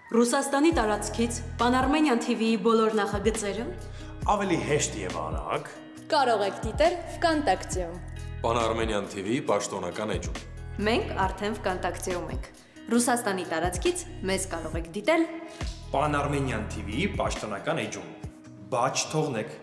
Ռուսաստանի տարածքից Pan-Armenian TV-ի բոլոր նախագծերը ավելի հեշտ եւ արագ կարող եք դիտել Վկանտակտեում։ Pan-Armenian TV-ի պաշտոնական էջում։ Մենք արդեն Վկանտակտեում ենք։ Ռուսաստանի տարածքից մեզ կարող եք դիտել Pan-Armenian TV-ի պաշտոնական էջում։ Բաչ թողնեք։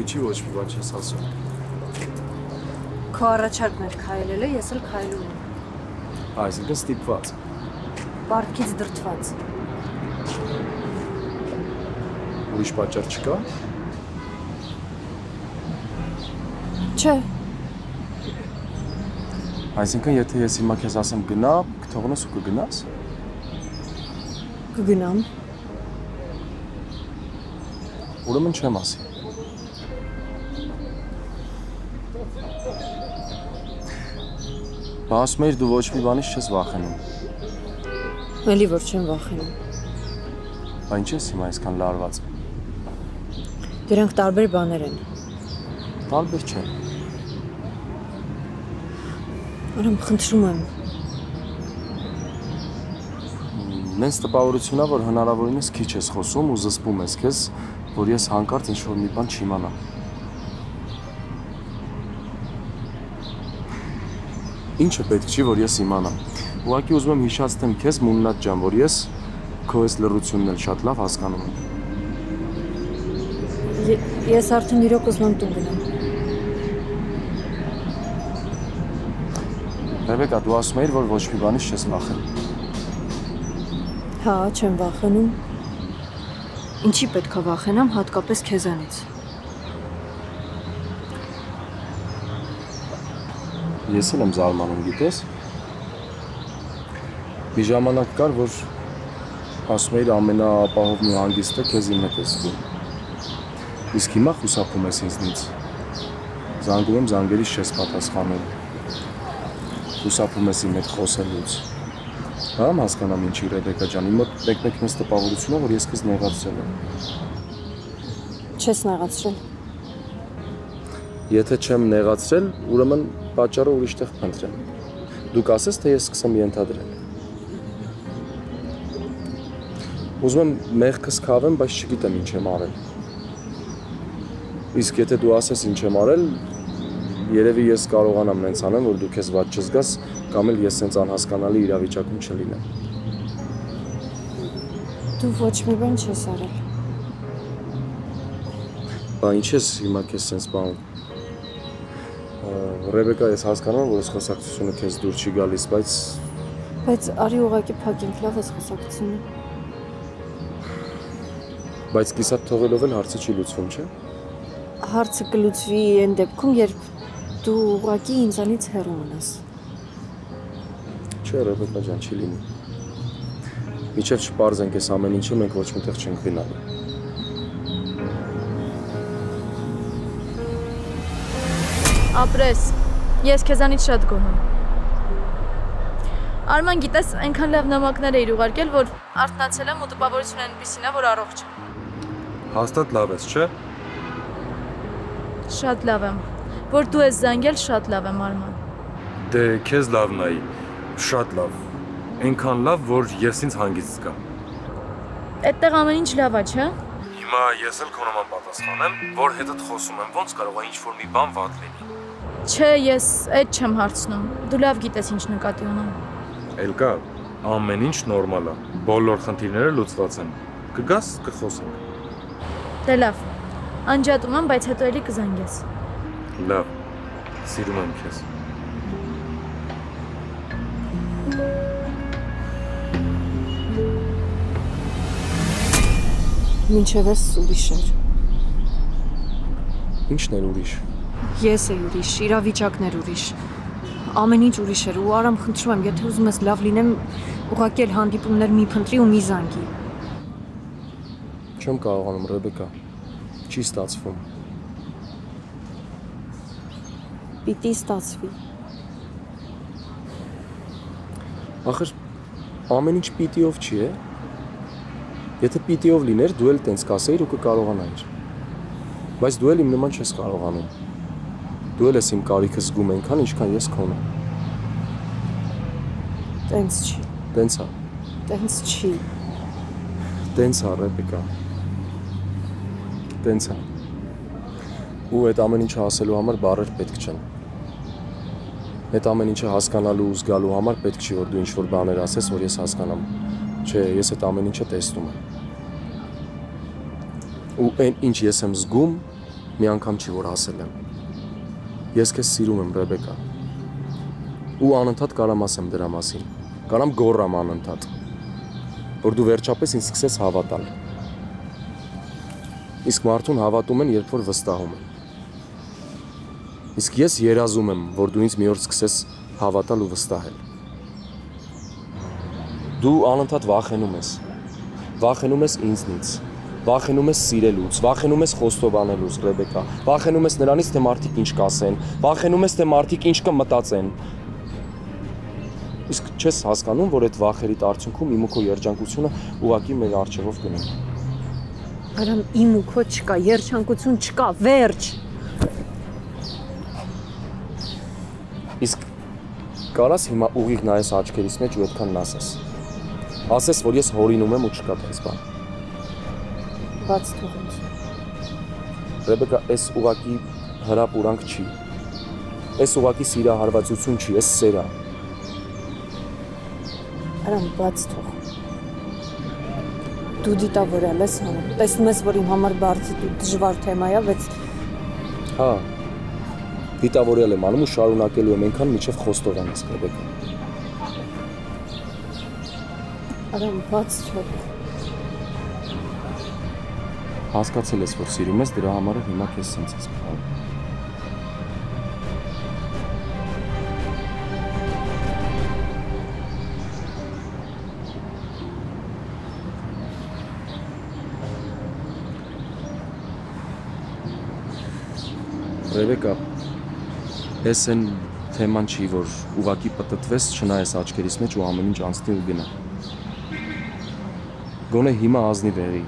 Ինչի ոչ մի բան չես ասում։ Քո առաջարկն էր քայլելը, ես էլ քայլում եմ։ Այսինքն ստիպված։ Պարտքից դրդված։ Ուրիշ պատճառ չկա։ Չէ։ Այսինքն եթե ես հիմա քեզ ասեմ գնա, կթողնես ու կգնաս։ Կգնամ։ Ուրեմն չեմ ասի։ Բա ասում էիր դու ոչ մի բանից չես վախենում։ Էլի որ չեմ վախենում։ Բա ինչ ես հիմա այսքան լարված։ Դրանք տարբեր բաներ են։ Տարբեր չեն։ Արամ խնդրում եմ։ Նենց տպավորությունա, որ հնարավորինս քիչ ես խոսում ու զսպում ես քեզ, որ ես հանկարծ ինչ-որ մի բան չիմանամ։ Ինչը պետք չի, որ ես իմանամ։ Ուղղակի ուզում եմ հիշացնեմ քեզ Մուննատ ջան, որ ես քո այս լռությունն էլ շատ լավ հասկանում եմ։ Ես արդեն իրոք ուզում եմ տուն գնամ։ Ռեբեկա, դու ասում էիր, որ ոչ մի բանից չես վախենում։ Հա, չեմ վախենում։ Ինչի պետք է վախենամ, հատկապես քեզանից։ Ես էլ եմ զարմանում, գիտես։ Մի ժամանակ կար, որ ասում էիր ամենաապահովն ու հանգիստը քեզ իմ հետ ես զգում։ Իսկ հիմա խուսափում ես ինձնից։ Զանգում եմ, զանգերից չես պատասխանում։ Խուսափում ես իմ հետ խոսելուց։ Համ հասկանամ ինչի, Ռեբեկա ջան, իմ մոտ մեկ-մեկ նենց տպավորությունն է, որ ես քեզ նեղացրել եմ։ Չես նեղացրել։ Եթե չեմ նեղացրել, ուրեմն պատճառը ուրիշտեղ փնտրեմ։ Դու կասես, թե ես սկսեմ ենթադրել։ Ուզում եմ մեղքս քավեմ, բայց չգիտեմ ինչ եմ արել։ Իսկ եթե դու ասես ինչ եմ արել, երևի ես կարողանամ նենց անեմ, որ դու քեզ ված չզգաս, կամ էլ ես սենց անհասկանալի իրավիճակում չլինեմ։ Դու ոչ մի բան չես արել։ Բա ինչ ես հիմա քեզ սենց բանում։ Ռեբեկա, ես հասկանում եմ, որ այս խոսակցությունը քեզ դուր չի գալիս, բայց արի ուղղակի փակենք, լավ էս խոսակցությունը։ Բայց կիսատ թողելով էլ հարցը չի լուծվում, չէ՞։ Հարցը կլուծվի այն դեպքում, երբ դու ուղղակի ինձանից հեռու մնաս։ Չէ, Ռեբեկա ջան, չի լինի։ Մինչև չպարզենք այս ամեն ինչը, մենք ոչ միտեղ չենք գնալու։ Ապրես, ես քեզանից շատ գոհ եմ։ Արման, գիտես, այնքան լավ նամակներ էիր ուղարկել, որ արթնացել եմ ու տպավորությունն այնպիսին է, որ առողջ եմ։ Հաստատ լավ ես, չէ՞։ Շատ լավ եմ։ Որ դու ես զանգել, շատ լավ եմ, Արման։ Դե քեզ լավ նայի, շատ լավ։ Այնքան լավ, որ ես ինձ հանգիստ զգամ։ Այդտեղ ամեն ինչ լավ է, չէ՞։ Հիմա ես էլ քո նման պատասխանեմ, որ հետդ խոսում եմ, ոնց կարող է ինչ-որ մի բան վատ լինի։ Չէ, ես այդ չեմ հարցնում։ Դու լավ գիտես ինչ նկատի ունեմ։ Էլ կա, ամեն ինչ նորմալ է։ Բոլոր խնդիրները լուծված են։ Կգաս, կխոսենք։ Դե լավ, անջատում եմ, բայց հետո էլի կզանգես։ Լավ, Սիրում եմ քեզ։ Մինչև ես ուրիշ էր։ Ինչն էր ուրիշ։ Ես էի ուրիշ, իրավիճակներ ուրիշ։ Ամեն ինչ ուրիշ էր ու Արամ խնդրում եմ, եթե ուզում ես լավ լինեմ, ուղղակի էլ հանդիպումներ մի փնտրի ու մի զանգի։ Չեմ կարողանում, Ռեբեկա։ Չի ստացվում։ Պիտի ստացվի։ Ախր ամեն ինչ պիտիով չի, է։ Եթե պիտիով լիներ, դու էլ տենց կասեիր ու կկարողանայիր։ Բայց դու էլ իմ նման չես կարողանում։ Դու էլ ես իմ կարիքը զգում այնքան, ինչքան ես քոնը։ Տենց չի։ Տենց է։ Տենց չի։ Տենց է, Ռեբեկա։ Տենց է։ Ու այդ ամեն ինչը ասելու համար բառեր պետք չեն։ Այդ ամեն ինչը հասկանալու ու զգալու համար պետք չի, որ դու ինչ-որ բաներ ասես, որ ես հասկանամ։ Չէ, ես այդ ամեն ինչը տեսնում եմ։ Ու այն ինչ ես եմ զգում, մի անգամ չի, որ ասել եմ։ Ես քեզ սիրում եմ, Ռեբեկա։ Ու անընդհատ կարամ ասեմ դրա մասին։ Կարամ գոռամ անընդհատ, որ դու վերջապես ինձ սկսես հավատալ։ Իսկ մարդուն հավատում են, երբ որ վստահում են։ Իսկ ես երազում եմ, որ դու ինձ մի օր սկսես հավատալ ու վստահել։ Դու անընդհատ վախենում ես։ Վախենում ես ինձնից։ Վախենում ես սիրելուց, վախենում ես խոստովանելուց, Ռեբեկա։ Վախենում ես նրանից, թե մարդիկ ինչ կասեն, վախենում ես, թե մարդիկ ինչ կմտածեն։ Իսկ չես հասկանում, որ այդ վախերիդ արդյունքում իմ ու քո երջանկությունը ուղղակի մեր առջևով գնում։ Արամ, իմ ու քո չկա, երջանկություն չկա, վերջ։ Իսկ կարաս հիմա ուղիղ նայես աչքերիս մեջ ու այդքան ասես։ Ասես, որ ես հորինում եմ ու չկա դες բան։ Բաց թող ինձ։ Ռեբեկա, այս ուղակի հրապուրանք չի։ Այս ուղակի սիրահարվածություն չի, այս սեր է։ Արամ, բաց թող։ Դու դիտավորել ես անում։ Տեսնում ես, որ իմ համար բարձր ու դժվար թեմա է, բայց Հա։ Դիտավորել եմ անում ու շարունակելու եմ այնքան, մինչև խոստովանես, Ռեբեկա։ Արամ, բաց թող։ Հասկացել ես, որ սիրում ես, դրա համար էլ հիմա քեզ սենց ես փոխում։ Ռեբեկա, ես են թեման չի, որ ուղակի պտտվես, չնայես աչքերիս մեջ ու ամեն ինչ անցնի ու գնա։ Գոնե հիմա ազնի վերի,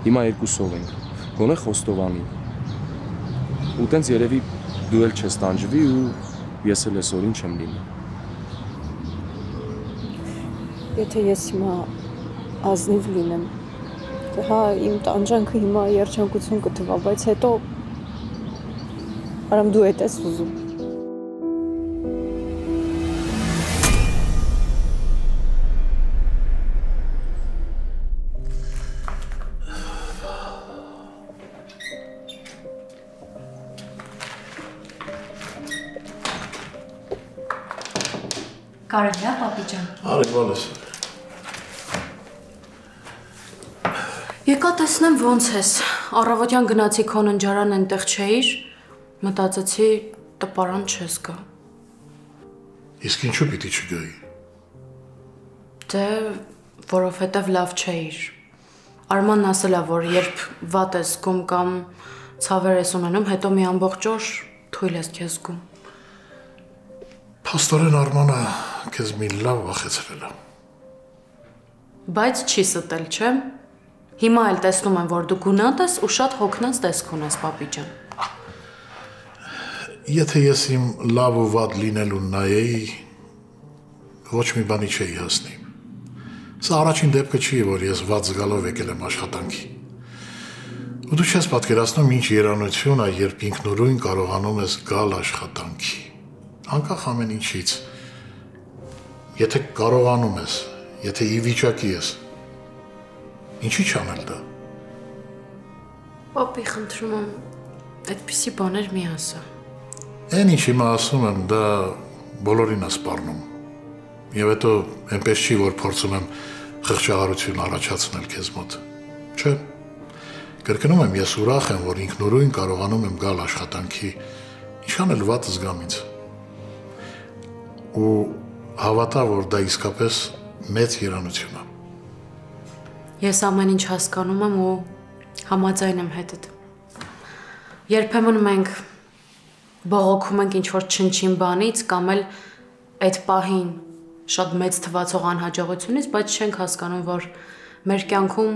հիմա երկուսով ենք, գոնե խոստովանի։ Ու տենց երևի դու էլ չես տանջվի ու ես էլ այսօրին չեմ լինի։ Եթե ես հիմա ազնիվ լինեմ, հա, իմ տանջանքը հիմա երջանկություն կթվա, բայց հետո Արամ, դու էդ ես ուզում։ Կարելի է, պապի ջան։ Արի բալես։ Եկա տեսնեմ ոնց ես։ Առավոտյան գնացի քո ննջարան այնտեղ չէիր, մտածեցի տպարան չես գա։ Իսկ ինչու պիտի չգայի։ Դե, որովհետև լավ չէիր։ Արմանն ասել է, որ երբ վատ ես զգում կամ ցավեր ես ունենում, հետո մի ամբողջ օր թույլ ես քեզ զգում։ Փաստորեն Արմանը քեզ մի լավ վախեցրել է։ Բայց չի ստել, չէ՞։ Հիմա էլ տեսնում եմ, որ դու գունատ ես ու շատ հոգնած տեսք ունես, պապի ջան։ Եթե ես իմ լավ ու վատ լինելուն նայեի, ոչ մի բանի չէի հասնի։ Սա առաջին դեպքը չի, որ ես վատ զգալով եկել եմ աշխատանքի։ Ու դու չես պատկերացնում ինչ երանություն է, երբ ինքնուրույն կարողանում ես գալ աշխատանքի։ Անկախ ամեն ինչից։ Եթե կարողանում ես, եթե ի վիճակի ես, ինչի չանել դա։ Պապի, խնդրում եմ, այդպիսի բաներ մի ասա։ Այն ինչ հիմա ասում եմ, դա բոլորին է սպառնում։ Եվ հետո այնպես չի, որ փորձում եմ խղճահարություն առաջացնել քեզ մոտ։ Չէ։ Կրկնում եմ, ես ուրախ եմ, որ ինքնուրույն կարողանում եմ գալ աշխատանքի, ինչքան էլ վատ զգամ ինձ։ Ու հավատա, որ դա իսկապես մեծ երանություն է։ Ես ամեն ինչ հասկանում եմ ու համաձայն եմ հետդ։ Երբեմն մենք բողոքում ենք ինչ-որ չնչին բանից կամ էլ այդ պահին շատ մեծ թվացող անհաջողությունից, բայց չենք հասկանում, որ մեր կյանքում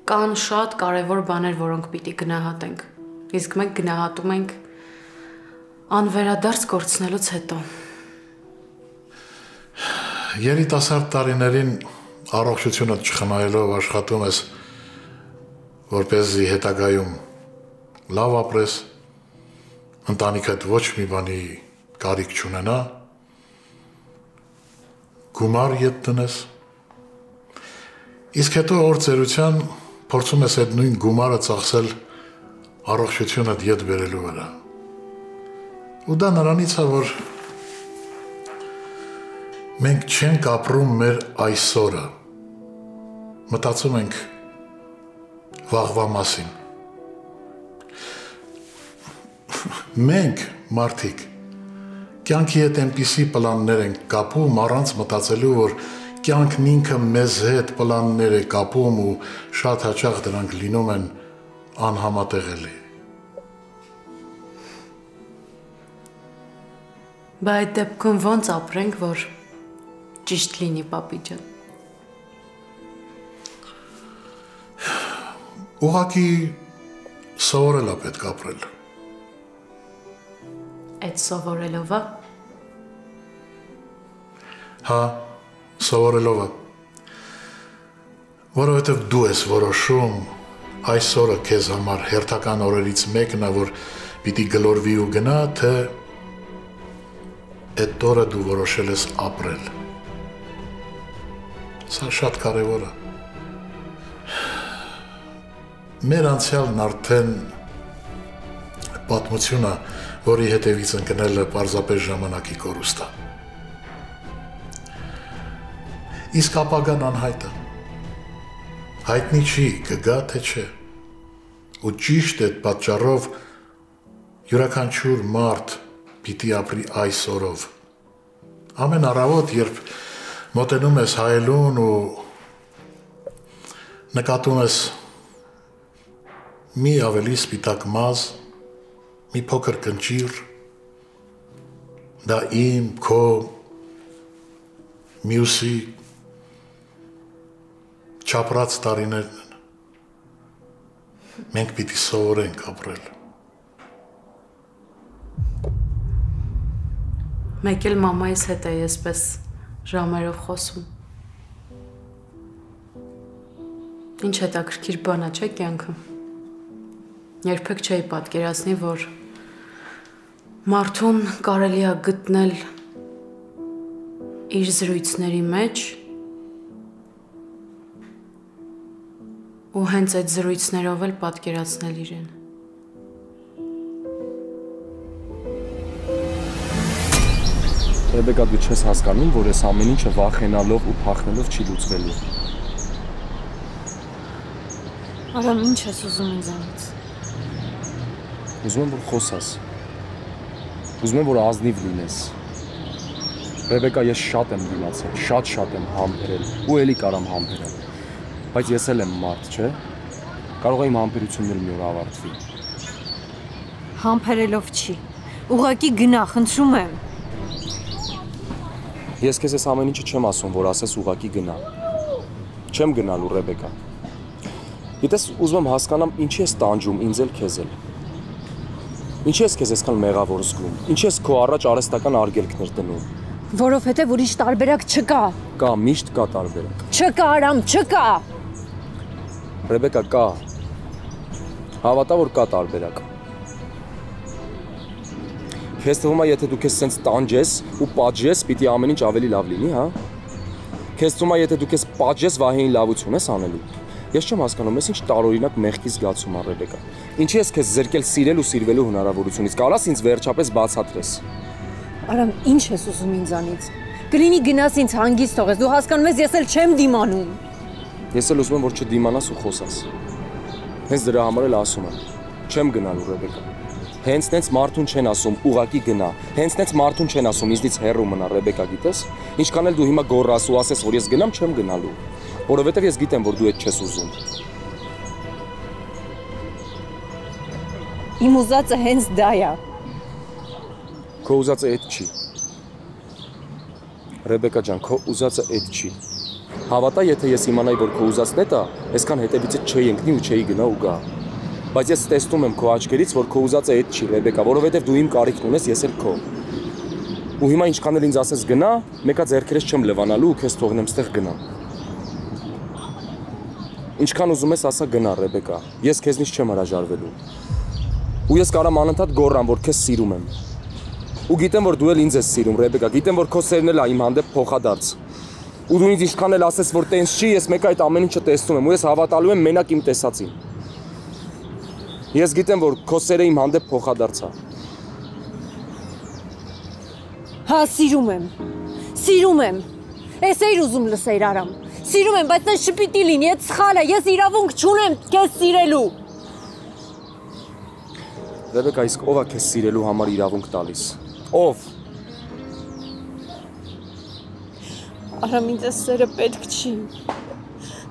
կան շատ կարևոր բաներ, որոնք պիտի գնահատենք։ Իսկ մենք գնահատում ենք անվերադարձ կորցնելուց հետո։ Երիտասարդ տարիներին առողջությունդ չխնայելով աշխատում ես, որպեսզի հետագայում լավ ապրես, ընտանիքդ ոչ մի բանի կարիք չունենա, գումար ետ տնես, իսկ հետո օր ծերության փորձում ես այդ նույն գումարը ծախսել առողջությունդ ետ բերելու վրա։ Ու դա նրանից է, որ մենք չենք ապրում մեր այսօրը, մտածում ենք վաղվա մասին։ Մենք, մարդիկ, կյանքի հետ այնպիսի պլաններ ենք կապում առանց մտածելու, որ կյանքն ինքը մեզ հետ պլաններ է կապում ու շատ հաճախ դրանք լինում են անհամատեղելի։ Բա այդ դեպքում ոնց ապրենք, որ ճիշտ լինի, պապի ջան։ Ուղղակի սովորել է պետք ապրել։ Այդ սովորելով է։ Հա, սովորելով է։ Որովհետև դու ես որոշում այս օրը քեզ համար հերթական օրերից մեկն է, որ պիտի գլորվի ու գնա, թե այդ օրը դու որոշել ես ապրել։ Սա շատ կարևոր է։ Մեր անցյալն արդեն պատմություն է, որի հետևից ընկնելը պարզապես ժամանակի կորուստ է։ Իսկ ապագան անհայտ է։ Հայտնի չի, կգա թե չէ։ Ու ճիշտ այդ պատճառով յուրաքանչյուր մարդ պիտի ապրի այս օրով։ Ամեն առավոտ, երբ մոտենում ես հայելուն ու նկատում ես մի ավելի սպիտակ մազ, մի փոքր կնճիր, դա իմ, քո, մյուսի չապրած տարիներն են։ Մենք պիտի սովորենք ապրել։ Մեկ էլ մամայիս հետ է եսպես ժամերով խոսում։ Ինչ հետաքրքիր բան է, չէ՞ կյանքը։ Երբեք չէի պատկերացնի, որ մարդուն կարելի է գտնել իր զրույցների մեջ ու հենց այդ զրույցներով էլ պատկերացնել իրեն։ Ռեբեկա, դու չես հասկանում, որ այս ամեն ինչը վախենալով ու փախնելով չի լուծվելու։ Արամ, ինչ ես ուզում ինձանից։ Ուզում եմ, որ խոսաս։ Ուզում եմ, որ ազնիվ լինես։ Ռեբեկա, ես շատ եմ դիմացել, շատ եմ համբերել ու էլի կարամ համբերել։ Բայց ես էլ եմ մարդ, չէ՞։ Կարող է իմ համբերությունն էլ մի օր ավարտվի։ Համբերելով չի։ Ուղղակի գնա, խնդրում եմ։ Ես քեզ այս ամեն ինչը չեմ ասում, որ ասես ուղղակի գնա։ Չեմ գնալու, Ռեբեկա։ Գիտես, ուզում եմ հասկանամ, ինչի ես տանջում ինձ էլ քեզ էլ։ Ինչի ես քեզ այսքան մեղավոր զգում։ Ինչի ես քո առաջ արհեստական արգելքներ դնում։ Որովհետև ուրիշ տարբերակ չկա։ Կա, միշտ կա տարբերակ։ Չկա, Արամ, չկա։ Ռեբեկա, կա։ Հավատա, որ կա տարբերակ։ Քեզ թվում է, եթե դու քեզ սենց տանջես ու պատժես, պիտի ամեն ինչ ավելի լավ լինի, հա։ Քեզ թվում է, եթե դու քեզ պատժես, վահեին լավություն ես անելու։ Ես չեմ հասկանում, ես ինչ տարօրինակ մեղքի զգացում ա Ռեբեկա։ Ինչի ես քեզ զրկել սիրել ու սիրվելու հնարավորությունից։ Կարաս ինձ վերջապես բացատրես։ Արամ, ինչ ես ուզում ինձանից։ Կլինի գնաս ինձ հանգիստ թողես, դու հասկանում ես, ես էլ չեմ դիմանում։ Ես էլ ուզում եմ, որ չդիմանաս ու խոսաս։ Հենց դրա համար էլ ասում եմ, չեմ գնալու Ռեբեկա։ Հենց նենց մարդուն չեն ասում, ուղակի գնա։ Հենց նենց մարդուն չեն ասում, ինձնից հեռու մնա Ռեբեկա, գիտես։ Ինչքան էլ դու հիմա գոռաս ու ասես, որ ես գնամ, չեմ գնալու։ Որովհետև ես գիտեմ, որ դու այդ չես ուզում։ Իմ ուզածը հենց դա է։ Քո ուզածը այդ չի։ Ռեբեկա ջան, քո ուզածը այդ չի։ Հավատա, եթե ես իմանայի, որ քո ուզածն է դա, այսքան հետևիցդ չէի ընկնի ու չէի գնա ու գա։ Բայց ես տեսնում եմ քո աչքերից, որ քո ուզածը այդ չի, Ռեբեկա, որովհետև դու իմ կարիքն ունես, ես էլ քո։ Ու հիմա ինչքան էլ ինձ ասես գնա, մեկա ձեռքերս չեմ լվանալու ու քեզ թողնեմ ստեղ գնա։ Ինչքան ուզում ես ասա գնա, Ռեբեկա, ես քեզնից չեմ հրաժարվելու։ Ու ես կարամ անընդհատ գոռամ, որ քեզ սիրում եմ։ Ու գիտեմ, որ դու էլ ինձ ես սիրում, Ռեբեկա, գիտեմ, որ քո սերն էլ է իմ հանդեպ փոխադարձ։ Ու դու ինձ ինչքան էլ ասես, որ տենց չի, ես մեկ այդ ամեն ինչը տեսնում եմ ու ես հավատալու եմ մենակ իմ տեսածին։ Ես գիտեմ, որ քո սերը իմ հանդեպ փոխադարձ է։ Հա, սիրում եմ։ Սիրում եմ։ Էս էիր ուզում լսեիր Արամ։ Սիրում եմ, բայց դա չպիտի լինի, այդ սխալ է, ես իրավունք չունեմ քեզ սիրելու։ Ռեբեկա, իսկ ով է քեզ սիրելու համար իրավունք տալիս։ Ով։ Արամ, ինձ այս սերը պետք չի։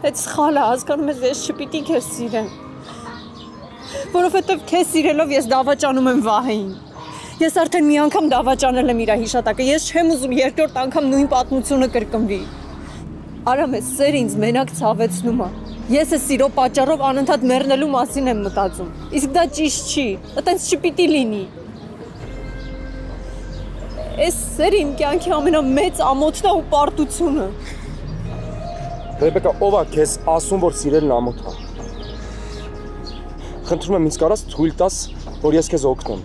Այդ սխալ է, հասկանում ես, ես չպիտի քեզ սիրեմ։ Որովհետև քեզ սիրելով ես դավաճանում եմ Վահեին։ Ես արդեն մի անգամ դավաճանել եմ իր հիշատակը, ես չեմ ուզում երկրորդ անգամ նույն պատմությունը կրկնվի։ Արամ, այս սերը ինձ մենակ ցավեցնում է։ Ես այս սիրո պատճառով անընդհատ մեռնելու մասին եմ մտածում։ Իսկ դա ճիշտ չի, այտենց չպիտի լինի։ Այս սերը իմ կյանքի ամենամեծ ամոթն է ու պարտությունը։ Ռեբեկա, ով է քեզ ասում, որ սիրելն ամոթ է։ Խնդրում եմ ինձ կարաս թույլ տաս, որ ես քեզ օգնեմ։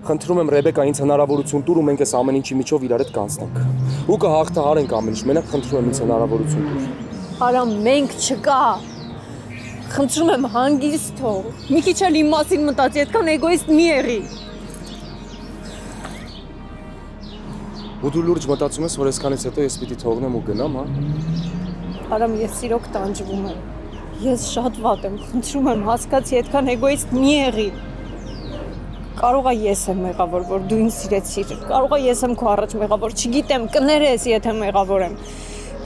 Խնդրում եմ Ռեբեկա, ինձ հնարավորություն տուր ու մենք այս ամեն ինչի միջով իրար հետ կանցնենք։ Ու կհաղթահարենք ամեն ինչ, մենակ խնդրում եմ ինձ հնարավորություն տուր։ Արամ, մենք չկա։ Խնդրում եմ հանգիստ թող։ Մի քիչ էլ իմ մասին մտածի, այդքան էգոիստ մի եղի։ Ու դու լուրջ մտածում ես, որ այսքանից հետո ես պիտի թողնեմ ու գնամ, հա։ Արամ, ես իրոք տանջվում եմ։ Ես շատ վատ եմ, խնդրում եմ, հասկացի, այդքան էգոիստ մի եղի։ Կարող է ես եմ մեղավոր, որ դու ինձ սիրեցիր։ Կարող է ես եմ քո առաջ մեղավոր, չգիտեմ, կներես, եթե մեղավոր եմ։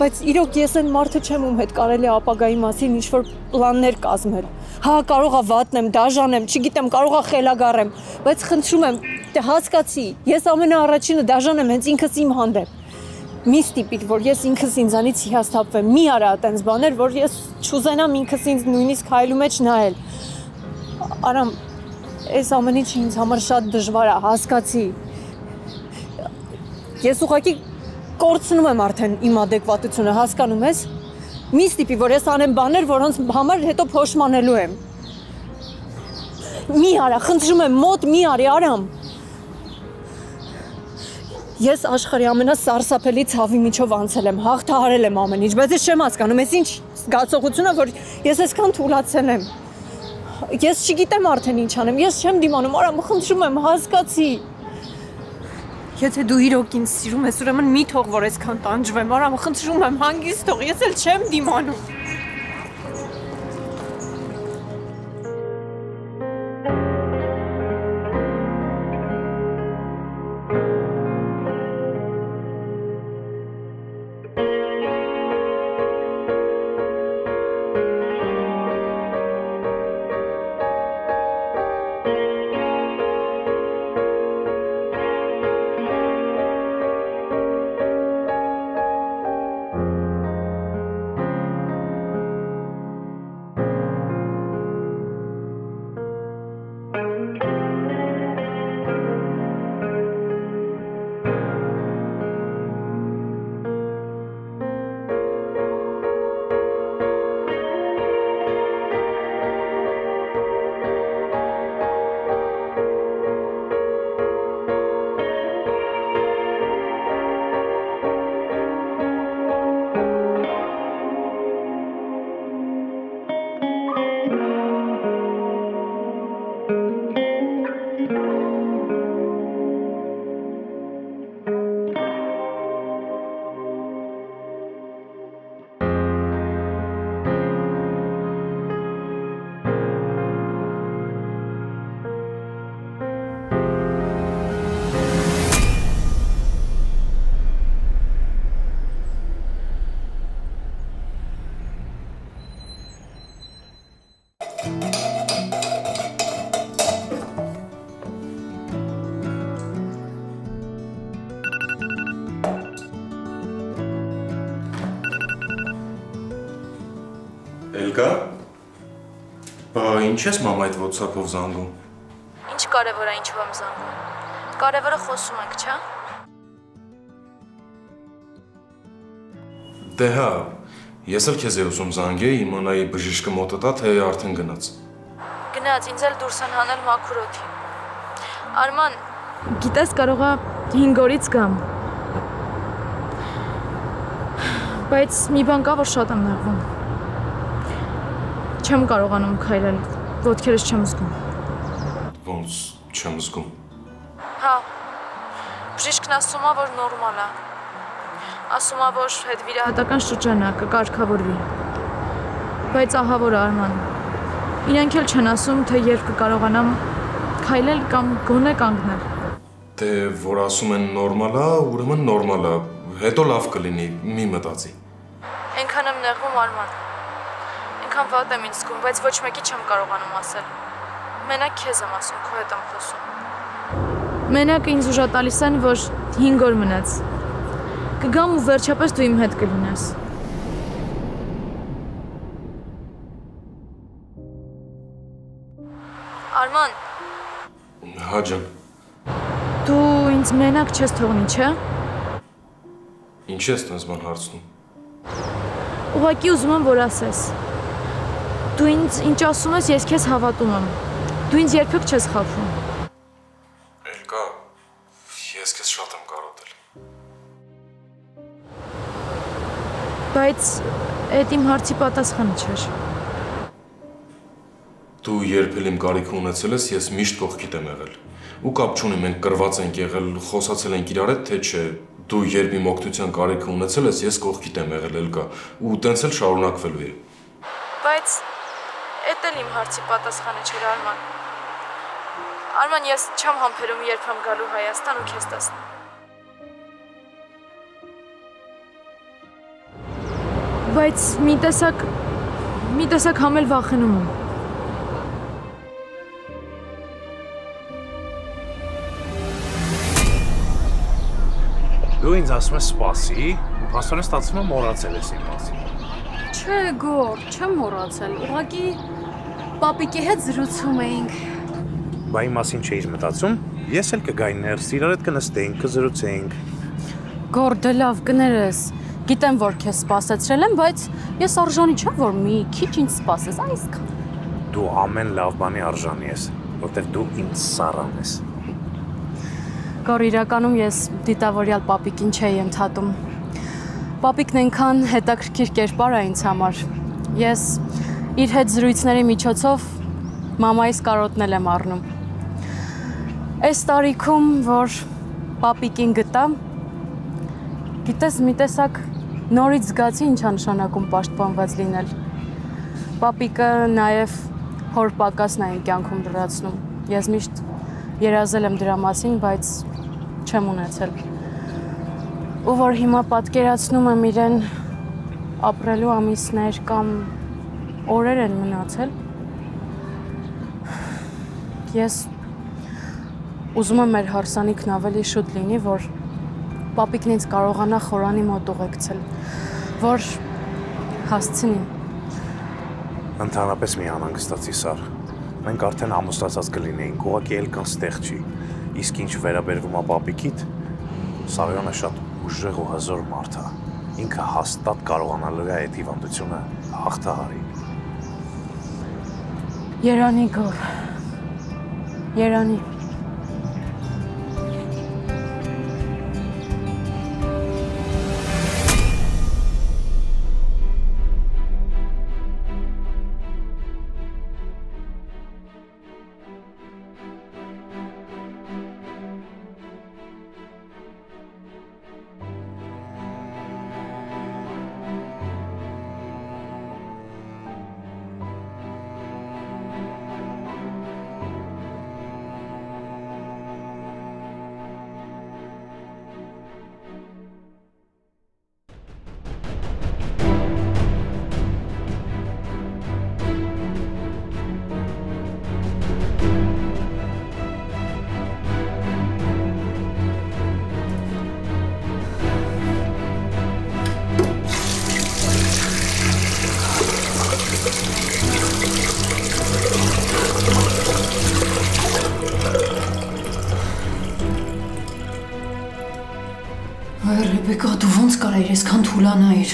Բայց իրոք ես այն մարդը չեմ, ում հետ կարելի է ապագայի մասին ինչ-որ պլաններ կազմել։ Հա, կարող է վատն եմ, դաժան եմ, չգիտեմ, կարող է խելագար եմ, բայց խնդրում եմ, դե հասկացի, ես ամենաառաջինը դաժան եմ հենց ինքս իմ հանդեպ։ Մի ստիպիր, որ ես ինքս ինձանից հիասթափվեմ, մի արա այտենց բաներ, որ ես չուզենամ ինքս ինձ նույնիսկ հայելու մեջ նայել։ Արամ, այս ամեն ինչը ինձ համար շատ դժվար է, հասկացի։ Ես ուղղակի կորցնում եմ արդեն իմ ադեկվատությունը, հասկանում ես։ Մի ստիպի, որ ես անեմ բաներ, որոնց համար հետո փոշմանելու եմ։ Մի արա, խնդրում եմ, մոտ մի արի, Արամ։ Ես աշխարհի ամենասարսափելի ցավի միջով անցել եմ, հաղթահարել եմ ամեն ինչ, բայց ես չեմ հասկանում, ես ինչ զգացողություն է, որ ես այսքան թուլացել եմ։ Ես չգիտեմ արդեն ինչ անեմ, ես չեմ դիմանում, Արամ, խնդրում եմ, հասկացի։ Եթե դու իրոք ինձ սիրում ես, ուրեմն մի թող, որ այսքան տանջվեմ, Արամ, խնդրում եմ, հանգիստ թող, ես էլ չեմ դիմանում։ Էլկա, բա ինչ ես մամ այդ WhatsApp-ով զանգում։ Ինչ կարևոր է ինչով եմ զանգում։ Կարևորը խոսում ենք, չէ՞։ Դե հա, ես էլ քեզ եմ ուզում զանգեի, իմանայի բժիշկը մոտդ է, թե արդեն գնաց։ Գնաց, ինձ էլ դուրս են հանել մաքուր օդի։ Արման, գիտես կարող է 5 օրից գամ։ Բայց մի բան կա, որ շատ եմ նեղվում։ Չեմ կարողանում քայլել, ոտքերս չեմ զգում։ Ոնց չեմ զգում։ Հա, բժիշկն ասում է, որ նորմալ է։ Ասում է, որ հետվիրահատական շրջան է, կկարգավորվի։ Բայց ահա որ Արման, իրենք էլ չեն ասում, թե երբ կկարողանամ քայլել կամ գոնե կանգնել։ Դե որ ասում են նորմալ է, ուրեմն նորմալ է, հետո լավ կլինի, մի մտածի։ Այնքան եմ նեղվում Արման։ Այնքան վատ եմ ինձ զգում, բայց ոչ մեկի չեմ կարողանում ասել։ Մենակ քեզ եմ ասում, քո հետ եմ խոսում։ Մենակ ինձ ուժ տալիս են, որ 5 օր մնաց։ Կգամ ու վերջապես դու իմ հետ կլինես։ Արման, Հա ջան, դու ինձ մենակ չես թողնի, չէ՞։ ինչ ես տես բան հարցնում։ Ուղղակի ուզում եմ, որ ասես։ Դու ինձ ինչ ասում ես, ես քեզ հավատում եմ։ Դու ինձ երբեք չես խաբում։ Էլկա, ես քեզ շատ եմ կարոտել։ Բայց այդ իմ հարցի պատասխանը չէր։ Դու երբ էլ իմ կարիքը ունեցել ես, ես միշտ կողքիդ եմ եղել։ Ու կապ չունի, մենք կրված ենք եղել, խոսացել ենք իրար հետ, թե չէ։ Դու երբ իմ օգնության կարիքը ունեցել ես, ես կողքիդ եմ եղել, Էլկա, ու տենց էլ շարունակվելու է։ Բայց էդ էլ իմ հարցի պատասխանը չէր Արման։ Արման, ես չեմ համբերում երբ եմ գալու Հայաստան ու քեզ տեսնեմ։ Բայց մի տեսակ համ էլ վախենում եմ։ Դու ինձ ասում ես սպասի, փաստորեն ստացվում է մոռացել ես իմ մասին։ Չէ, Գոր, չեմ մոռացել։ Ուղղակի պապիկի հետ զրուցում էինք։ Բա իմ մասին չէիր մտածում, ես էլ կգայի ներս, իրար հետ կնստեինք, կզրուցեինք։ Գոր, դե լավ, կներես։ Գիտեմ, որ քեզ սպասեցրել եմ, բայց ես արժանի չեմ, որ մի քիչ ինձ սպասես, այսքան։ Դու ամեն լավ բանի արժանի ես, որտեղ դու ինձ սառան ես։ Գոր, իրականում ես դիտավորյալ պապիկին չէի ընդհատում։ Պապիկն այնքան հետաքրքիր կերպար է ինձ համար։ Ես իր հետ զրույցների միջոցով մամայիս կարոտնել եմ առնում։ Այս տարիքում, որ պապիկին գտա, գիտես, մի տեսակ նորից զգացի ինչ է նշանակում պաշտպանված լինել։ Պապիկը նաև հոր պակասն է իմ կյանքում լրացնում։ Ես միշտ երազել եմ դրա մասին, բայց չեմ ունեցել։ Ու որ հիմա պատկերացնում եմ իրեն ապրելու ամիսներ կամ օրեր են մնացել, ես ուզում եմ մեր հարսանիքն ավելի շուտ լինի, որ պապիկն ինձ կարողանա խորանի մոտ ուղեկցել, որ հասցնի։ Ընդհանրապես մի անհանգստացի Սար։ Մենք արդեն ամուսնացած կլինեինք, ուղղակի էլ կան ստեղ չի։ Իսկ ինչ վերաբերվում է պապիկիդ, Սարյանը շատ ուժեղ ու հզոր մարդ է։ Ինքը հաստատ կարողանալու է այդ հիվանդությունը հաղթահարի։ Երանի Գոր, երանի։ Այ Ռեբեկա, դու ոնց կարայիր այսքան թուլանայիր։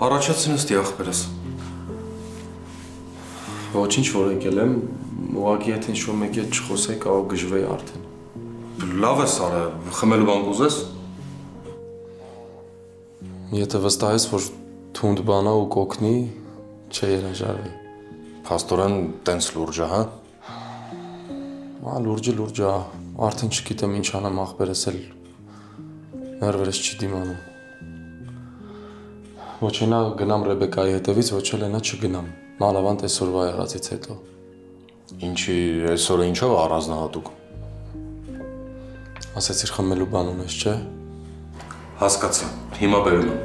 Առաջացնես դի ախպերս։ Ոչինչ որ եկել եմ, ուղղակի եթե ինչ-որ մեկի հետ չխոսեի, կարող գժվեի արդեն։ Լավ ես արը, խմելու բան կուզես։ Եթե վստահես, որ թունդ բան ա ու կօգնի, չէ երաժարվի։ Փաստորեն տենց լուրջ ա, հա։ Լուրջ ա, արդեն չգիտեմ ինչ անեմ, ախպերս էլ ներվերս չի դիմանում։ Ոչ այնա գնամ Ռեբեկայի հետևից, ոչ էլ այնա չգնամ, մանավանդ այսօրվա եղածից հետո։ Ինչի այսօրը ինչով առանձնահատուկ։ Ասեցիր խմելու բան ունես, չէ։ Հասկացա, հիմա բերում եմ։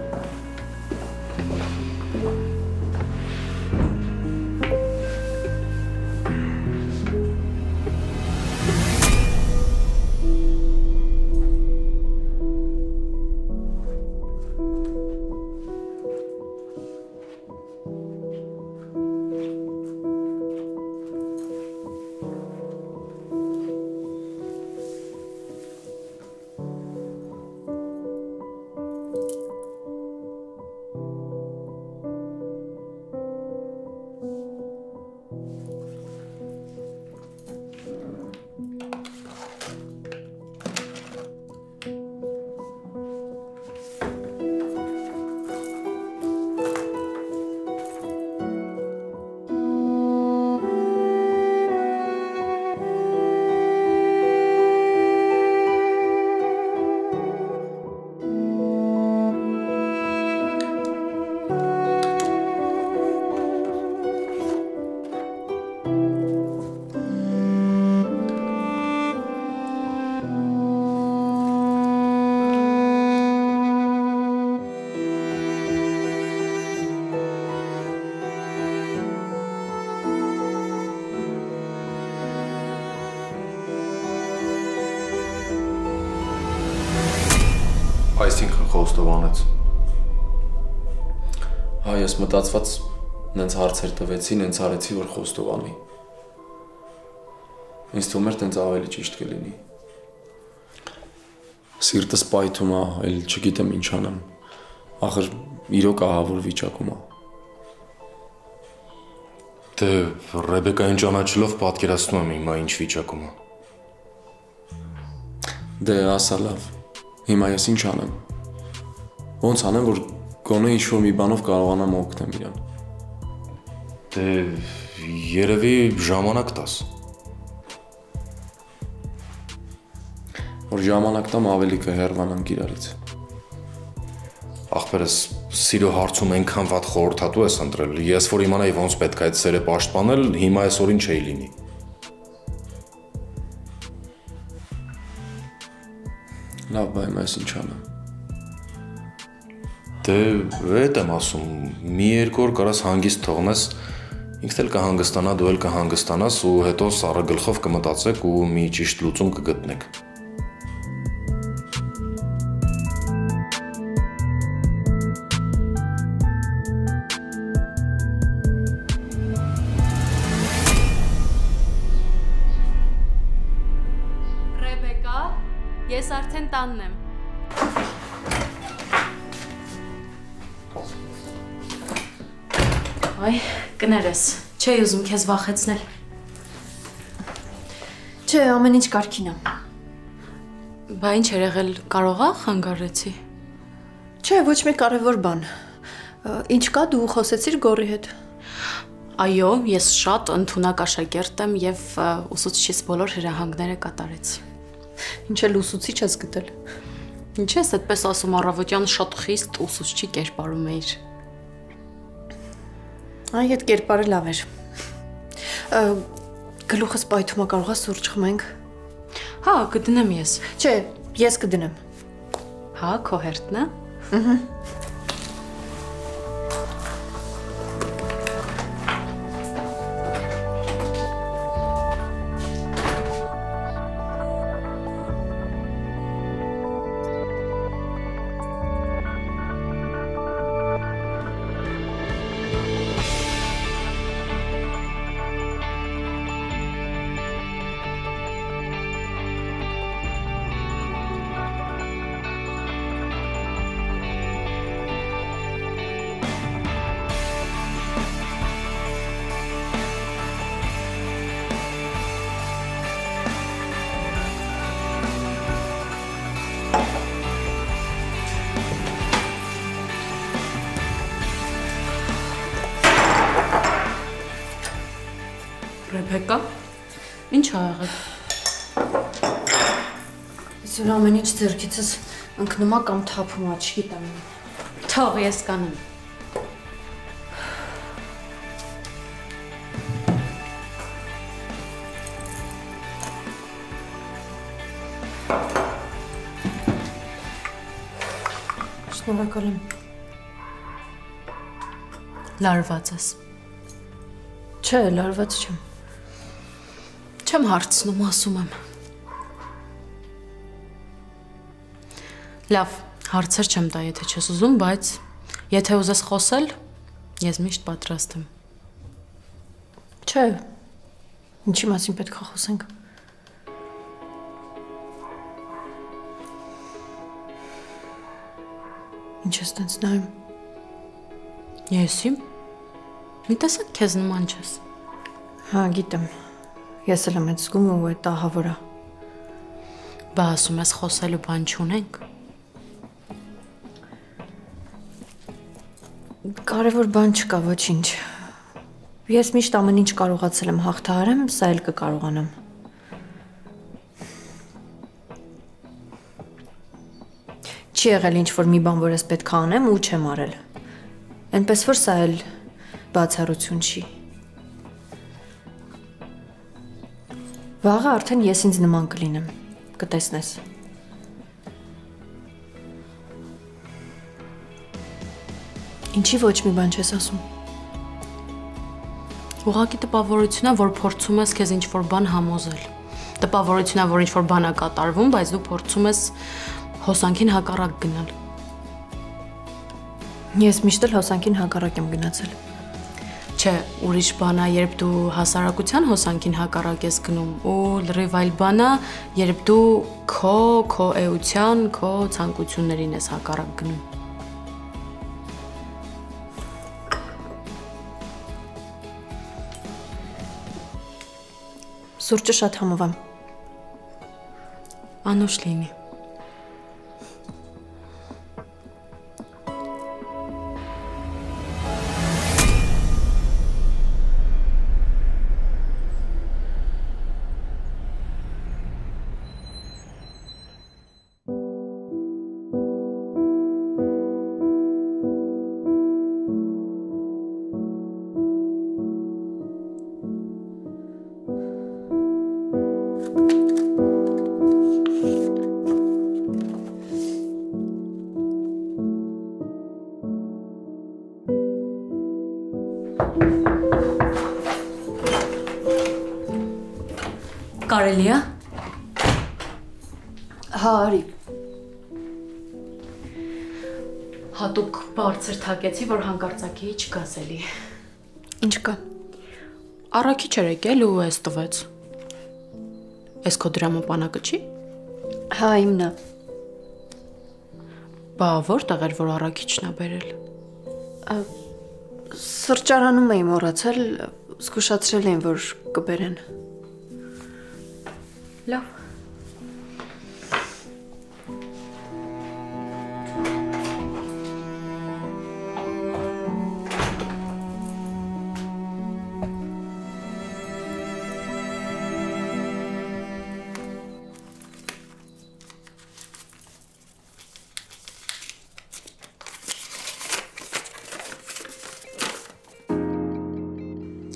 Այսինքն խոստովանեց։ Հա, ես մտածված նենց հարցեր տվեցին, նենց արեցի, որ խոստովանի։ Ինձ թվում էր տենց ավելի ճիշտ կլինի։ Սիրտս պայթում ա, էլ չգիտեմ ինչ անեմ։ Ախր իրոք ահավոր վիճակում ա։ Դե Ռեբեկային ճանաչելով պատկերացնում եմ հիմա ինչ վիճակում ա։ Դե ասա լավ։ Հիմա ես ինչ անեմ։ Ոնց անեմ, որ գոնե ինչ-որ մի բանով կարողանամ օգնեմ իրան։ Դե երևի ժամանակ տաս։ Որ ժամանակ տամ ավելի կհեռվանանք իրարից։ Ախպերս, սիրո հարցում այնքան վատ խորհրդատու ես ընտրել, ես որ իմանայի ոնց պետք է այդ սերը պաշտպանել, հիմա այսօրին չէի լինի։ Լավ, բայ ես ինչ անեմ։ Դե էդ եմ ասում, մի երկու օր կարաս հանգիստ թողնես, ինքդ էլ կհանգստանա, դու էլ կհանգստանաս ու հետո սառը գլխով կմտածեք ու մի ճիշտ լուծում կգտնեք։ Ռեբեկա, ես արդեն տանն եմ։ Այ, կներես, չէի ուզում քեզ վախեցնել։ Չէ, ամեն ինչ կարգին է։ Բա ինչ էր եղել, կարողա խանգարեցի։ Չէ, ոչ մի կարևոր բան։ Ինչ կա, դու խոսեցիր Գորի հետ։ Այո, ես շատ ընդունակ աշակերտ եմ եւ ուսուցչից բոլոր հրահանգները կատարեցի։ Ինչ էլ ուսուցիչ ես գտել։ Ինչ ես այդպես ասում, առավոտյան շատ խիստ ուսուցչի կերպարում էիր։ Այ այդ կերպարը լավ էր։ Գլուխս պայթում է, կարողա սուրճ խմենք։ Հա, կդնեմ ես։ Չէ, ես կդնեմ։ Հա, քո հերթն է։ Ահա։ Ռեբեկա, ինչ ա եղել։ Այսօր ամեն ինչ ձեռքիցս ընկնում է կամ թափում է, չգիտեմ։ Թող ես կանեմ։ Շնորհակալ եմ։ Լարված ես։ Չէ, լարված չեմ։ Չեմ հարցնում, ասում եմ։ Լավ, հարցեր չեմ տա, եթե չես ուզում, բայց եթե ուզես խոսել, ես միշտ պատրաստ եմ։ Չէ։ Ինչի մասին պետք է խոսենք։ Ինչ ես տենց նայում։ Եսի՞։ Մի տեսակ քեզ նման չես։ Հա, գիտեմ։ Ես էլ եմ այդ զգում ու այդ ահավորը։ Բա ասում ես խոսելու բան չունենք։ Կարևոր բան չկա, ոչինչ։ Ես միշտ ամեն ինչ կարողացել եմ հաղթահարեմ, սա էլ կկարողանամ։ Չի եղել ինչ-որ մի բան, որ ես պետք է անեմ ու չեմ արել։ Էնպես որ սա էլ բացառություն չի։ Վաղը արդեն ես ինձ նման կլինեմ, կտեսնես։ Ինչի ոչ մի բան չես ասում։ Ուղղակի տպավորությունն է, որ փորձում ես քեզ ինչ-որ բան համոզել։ Տպավորությունն է, որ ինչ-որ բան է կատարվում, բայց դու փորձում ես հոսանքին հակառակ գնալ։ Ես միշտ էլ հոսանքին հակառակ եմ գնացել։ Չէ, ուրիշ բան է, երբ դու հասարակության հոսանքին հակառակ ես գնում, ու լրիվ այլ բան է, երբ դու քո էության, քո ցանկություններին ես հակառակ գնում։ Սուրճը շատ համով եմ։ Անուշ լինի։ Կարելի է։ Հա, արի։ Հատուկ բարձր թակեցի, որ հանկարծակի չգաս էլի։ Ինչ կա։ Առաքիչ էր եկել ու էս տվեց։ Էս քո դրամապանակը չի։ Հա, իմն է։ Բա որտեղ էր, որ առաքիչն է բերել։ Սրճարանում էի մոռացել, զգուշացրել էին, որ կբերեն։ Լավ։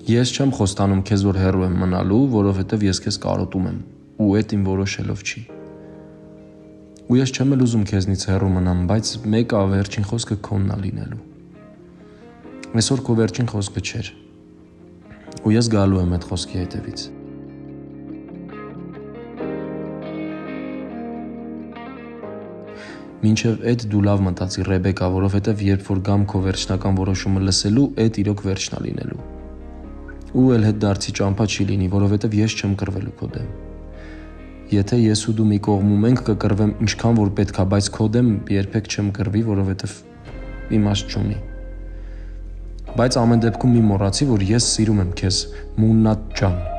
Ես չեմ խոստանում քեզ, որ հեռու եմ մնալու, որովհետև ես քեզ կարոտում եմ, ու այդ իմ որոշելով չի։ Ու ես չեմ էլ ուզում քեզնից հեռու մնամ, բայց մեկը վերջին խոսքը քոնն է լինելու։ Այսօր քո վերջին խոսքը չէր։ Ու ես գալու եմ այդ խոսքի հետևից։ Մինչև այդ դու լավ մտածի, Ռեբեկա, որովհետև երբ որ գամ քո վերջնական որոշումը լսելու, այդ իրոք վերջն է լինելու։ Ու էլ հետ դարձի ճամփա չի լինի, որովհետև ես չեմ կռվելու քո դեմ։ Եթե ես ու դու մի կողմում ենք, կկռվեմ ինչքան որ պետք է, բայց քո դեմ երբեք չեմ կռվի, որովհետև իմաստ չունի։ Բայց ամեն դեպքում մի մոռացի, որ ես սիրում եմ քեզ, Մուննատ ջան։